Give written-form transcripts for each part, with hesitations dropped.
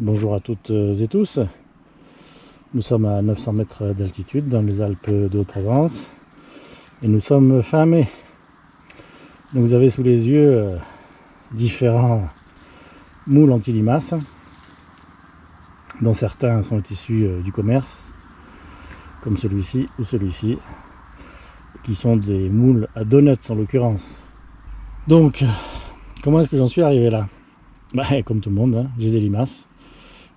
Bonjour à toutes et tous. Nous sommes à 900 mètres d'altitude dans les Alpes de Haute-Provence et nous sommes fin mai. Donc vous avez sous les yeux différents moules anti-limaces dont certains sont issus du commerce comme celui-ci ou celui-ci qui sont des moules à donuts en l'occurrence. Donc comment est-ce que j'en suis arrivé là? Comme tout le monde, j'ai des limaces.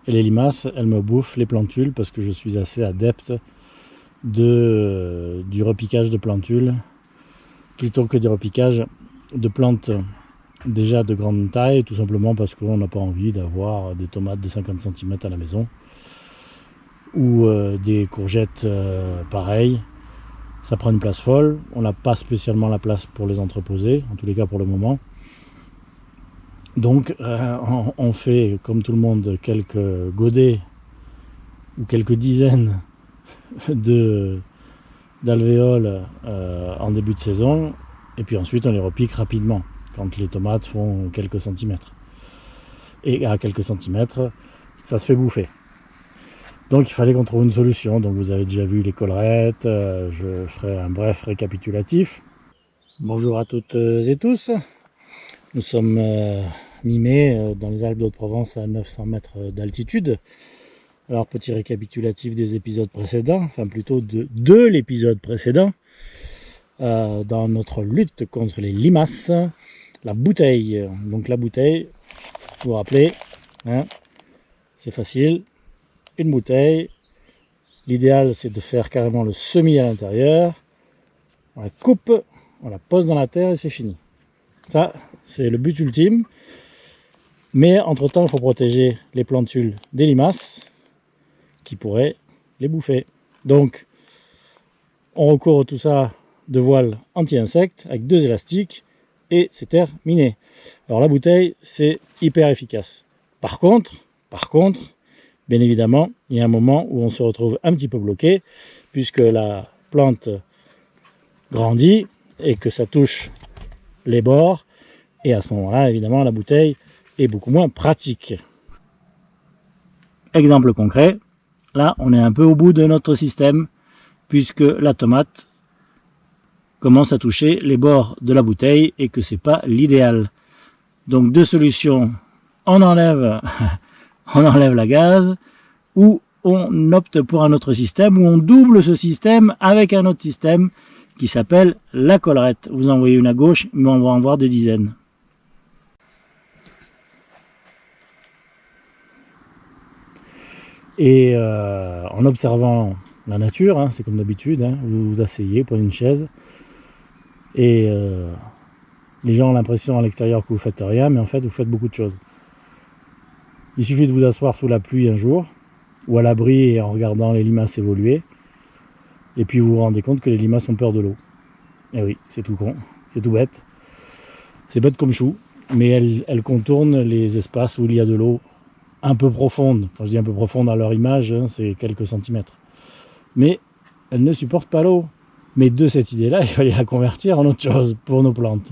Et les limaces, elles me bouffent les plantules parce que je suis assez adepte du repiquage de plantules plutôt que du repiquage de plantes déjà de grande taille, tout simplement parce qu'on n'a pas envie d'avoir des tomates de 50 cm à la maison ou des courgettes pareilles. Ça prend une place folle, on n'a pas spécialement la place pour les entreposer, en tous les cas pour le moment. Donc on fait comme tout le monde quelques godets ou quelques dizaines d'alvéoles en début de saison et puis ensuite on les repique rapidement quand les tomates font quelques centimètres. Et à quelques centimètres, ça se fait bouffer. Donc il fallait qu'on trouve une solution. Donc vous avez déjà vu les collerettes, je ferai un bref récapitulatif. Bonjour à toutes et tous. Nous sommes mi-mai dans les Alpes de Haute-Provence à 900 mètres d'altitude. Alors petit récapitulatif des épisodes précédents, enfin plutôt de l'épisode précédent, dans notre lutte contre les limaces, la bouteille. Donc la bouteille, vous vous rappelez, c'est facile, une bouteille, l'idéal c'est de faire carrément le semis à l'intérieur, on la coupe, on la pose dans la terre et c'est fini. Ça, c'est le but ultime. Mais entre temps, il faut protéger les plantules des limaces qui pourraient les bouffer. Donc, on recourt tout ça de voiles anti-insectes avec 2 élastiques et c'est terminé. Alors la bouteille, c'est hyper efficace. Par contre, bien évidemment, il y a un moment où on se retrouve un petit peu bloqué puisque la plante grandit et que ça touche les bords, et à ce moment-là, évidemment, la bouteille est beaucoup moins pratique. Exemple concret, là, on est un peu au bout de notre système, puisque la tomate commence à toucher les bords de la bouteille et que c'est pas l'idéal. Donc 2 solutions, on enlève la gaze, ou on opte pour un autre système, ou on double ce système avec un autre système qui s'appelle la collerette. Vous en voyez une à gauche, mais on va en voir des dizaines. Et en observant la nature, c'est comme d'habitude, vous vous asseyez, prenez une chaise, et les gens ont l'impression à l'extérieur que vous faites rien, mais en fait vous faites beaucoup de choses. Il suffit de vous asseoir sous la pluie un jour, ou à l'abri et en regardant les limaces évoluer, et puis vous vous rendez compte que les limaces ont peur de l'eau. Et oui, c'est tout con, c'est tout bête. C'est bête comme chou, mais elles contournent les espaces où il y a de l'eau un peu profonde. Quand je dis un peu profonde à leur image, c'est quelques centimètres. Mais elles ne supportent pas l'eau. Mais de cette idée-là, il fallait la convertir en autre chose pour nos plantes.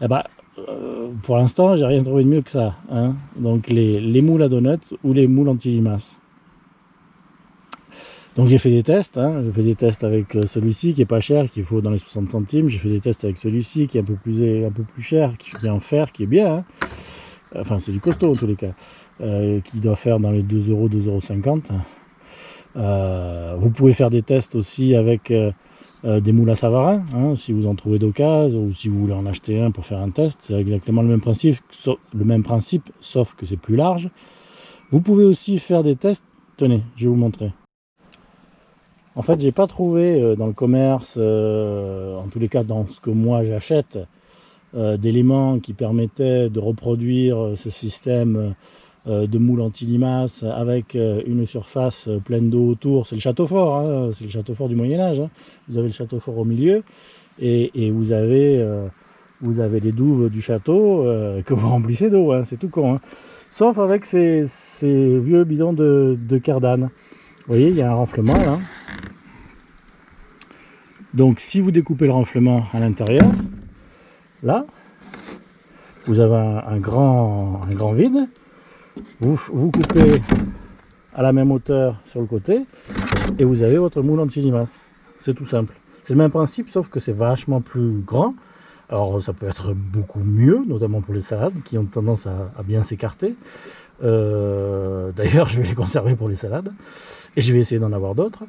Et pour l'instant, j'ai rien trouvé de mieux que ça. Donc les moules à donuts ou les moules anti-limaces. Donc j'ai fait des tests, j'ai fait des tests avec celui-ci qui est pas cher, qu'il faut dans les 60 centimes. J'ai fait des tests avec celui-ci qui est un peu plus cher, qui est en fer, qui est bien. Enfin c'est du costaud en tous les cas, qui doit faire dans les 2 euros, 2,50 €. Vous pouvez faire des tests aussi avec des moules à Savarin, si vous en trouvez d'occasion, ou si vous voulez en acheter un pour faire un test. C'est exactement le même principe, sauf que c'est plus large. Vous pouvez aussi faire des tests, tenez, je vais vous montrer. En fait, j'ai pas trouvé dans le commerce, en tous les cas dans ce que moi j'achète, d'éléments qui permettaient de reproduire ce système de moules anti-limaces avec une surface pleine d'eau autour. C'est le château fort, c'est le château fort du Moyen-Âge. Vous avez le château fort au milieu et vous avez les douves du château que vous remplissez d'eau, c'est tout con. Sauf avec ces vieux bidons de cardane. Vous voyez, il y a un renflement là. Donc si vous découpez le renflement à l'intérieur, là, vous avez un grand vide Vous coupez à la même hauteur sur le côté et vous avez votre moule anti-limaces. C'est tout simple. C'est le même principe, sauf que c'est vachement plus grand. Alors ça peut être beaucoup mieux, notamment pour les salades qui ont tendance à bien s'écarter. D'ailleurs, je vais les conserver pour les salades et je vais essayer d'en avoir d'autres.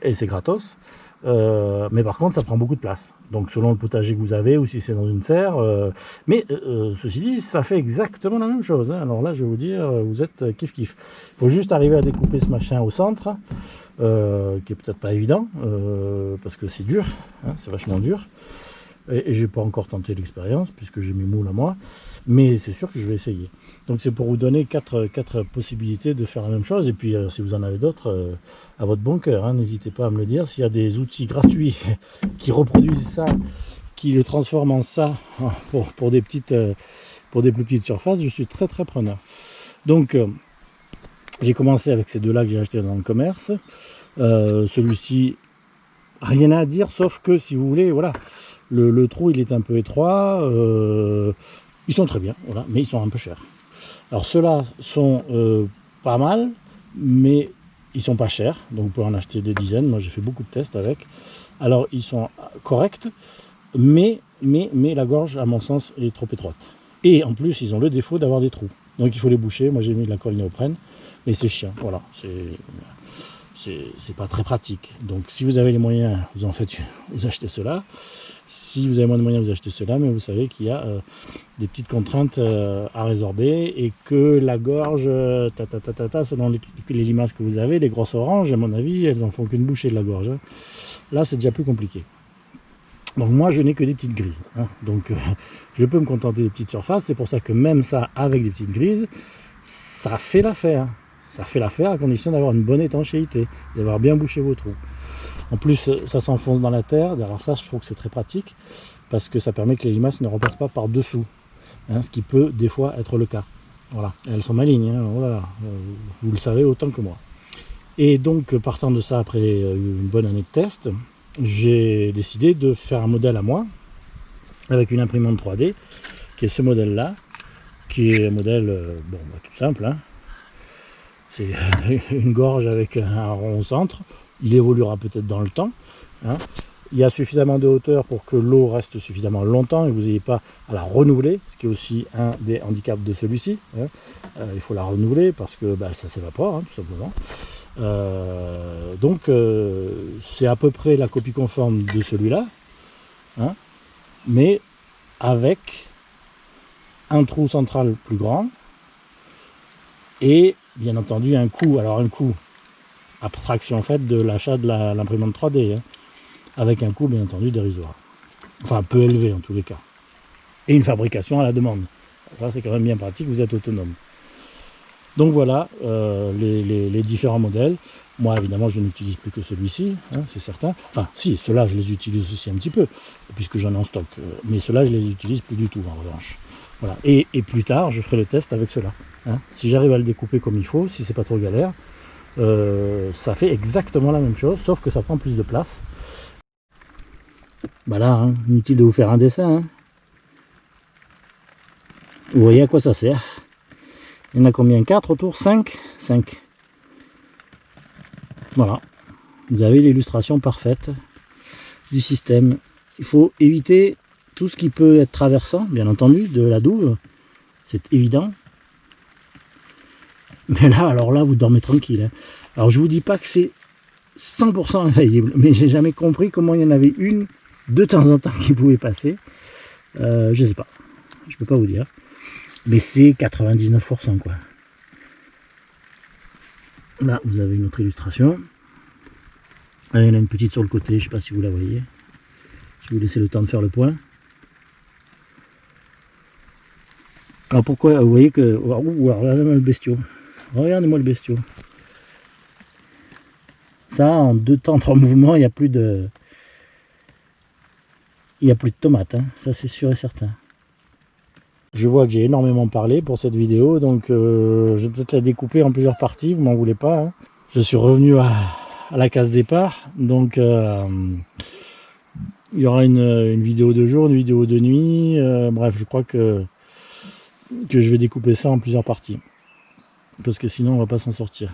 Et c'est gratos. Mais par contre, ça prend beaucoup de place. Donc selon le potager que vous avez ou si c'est dans une serre. Ceci dit, ça fait exactement la même chose. Hein. Alors là, je vais vous dire, vous êtes kiff-kiff. Il faut juste arriver à découper ce machin au centre, qui est peut-être pas évident, parce que c'est dur, hein, c'est vachement dur. Et j'ai pas encore tenté l'expérience, puisque j'ai mes moules à moi. Mais c'est sûr que je vais essayer. Donc c'est pour vous donner quatre possibilités de faire la même chose. Et puis si vous en avez d'autres, à votre bon cœur, hein, n'hésitez pas à me le dire. S'il y a des outils gratuits qui reproduisent ça, qui le transforment en ça pour des plus petites surfaces, je suis très preneur. Donc j'ai commencé avec ces deux-là que j'ai achetés dans le commerce. Celui-ci, rien à dire, sauf que si vous voulez, voilà, le trou il est un peu étroit. Ils sont très bien, voilà, mais ils sont un peu chers. Alors ceux-là sont pas mal, mais ils sont pas chers, donc vous pouvez en acheter des dizaines. Moi j'ai fait beaucoup de tests avec. Alors ils sont corrects, mais la gorge à mon sens est trop étroite. Et en plus ils ont le défaut d'avoir des trous, donc il faut les boucher. Moi j'ai mis de la colle néoprène, mais c'est chiant, voilà, c'est pas très pratique. Donc si vous avez les moyens, vous achetez cela. Si vous avez moins de moyens, vous achetez cela, mais vous savez qu'il y a des petites contraintes à résorber et que la gorge, selon les limaces que vous avez, les grosses oranges, à mon avis, elles en font qu'une bouchée de la gorge. Hein. Là, c'est déjà plus compliqué. Donc moi, je n'ai que des petites grises. Hein. Donc je peux me contenter des petites surfaces. C'est pour ça que même ça, avec des petites grises, ça fait l'affaire. Ça fait l'affaire à condition d'avoir une bonne étanchéité, d'avoir bien bouché vos trous. En plus, ça s'enfonce dans la terre. Alors ça, je trouve que c'est très pratique parce que ça permet que les limaces ne repassent pas par-dessous, hein, ce qui peut des fois être le cas. Voilà, elles sont malignes, hein, voilà. Vous le savez autant que moi. Et donc, partant de ça, après une bonne année de test, j'ai décidé de faire un modèle à moi avec une imprimante 3D, qui est ce modèle-là, qui est un modèle tout simple. Hein. C'est une gorge avec un rond au centre. Il évoluera peut-être dans le temps. Hein. Il y a suffisamment de hauteur pour que l'eau reste suffisamment longtemps et que vous n'ayez pas à la renouveler, ce qui est aussi un des handicaps de celui-ci. Hein. Il faut la renouveler parce que ça s'évapore, hein, tout simplement. Donc c'est à peu près la copie conforme de celui-là, hein, mais avec un trou central plus grand et bien entendu un coût. Alors un coût abstraction faite de l'achat de l'imprimante 3D, hein, avec un coût bien entendu dérisoire, enfin peu élevé en tous les cas, et une fabrication à la demande. Ça c'est quand même bien pratique, vous êtes autonome. Donc voilà les différents modèles. Moi évidemment je n'utilise plus que celui-ci, hein, c'est certain. Enfin si, ceux-là je les utilise aussi un petit peu, puisque j'en ai en stock, mais ceux-là je les utilise plus du tout en revanche. Voilà. Et plus tard je ferai le test avec ceux-là. Hein. Si j'arrive à le découper comme il faut, si c'est pas trop galère, ça fait exactement la même chose, sauf que ça prend plus de place. Voilà, hein, inutile de vous faire un dessin. Hein. Vous voyez à quoi ça sert. Il y en a combien? 4 autour? 5? 5. Voilà. Vous avez l'illustration parfaite du système. Il faut éviter tout ce qui peut être traversant, bien entendu, de la douve. C'est évident. Mais là, alors là, vous dormez tranquille. Hein. Alors je vous dis pas que c'est 100% infaillible, mais j'ai jamais compris comment il y en avait une de temps en temps qui pouvait passer. Je sais pas, je peux pas vous dire, mais c'est 99% quoi. Là, vous avez une autre illustration. Il y en a une petite sur le côté, je sais pas si vous la voyez. Je vais vous laisser le temps de faire le point. Alors pourquoi vous voyez que... regardez-moi le bestiau. Regardez-moi le bestiau. Ça, en 2 temps, 3 mouvements, il n'y a plus de... Il n'y a plus de tomates, hein. Ça c'est sûr et certain. Je vois que j'ai énormément parlé pour cette vidéo, donc je vais peut-être la découper en plusieurs parties, vous m'en voulez pas. Hein. Je suis revenu à la case départ, donc il y aura une vidéo de jour, une vidéo de nuit, bref, je crois que je vais découper ça en plusieurs parties. parce que sinon on va pas s'en sortir.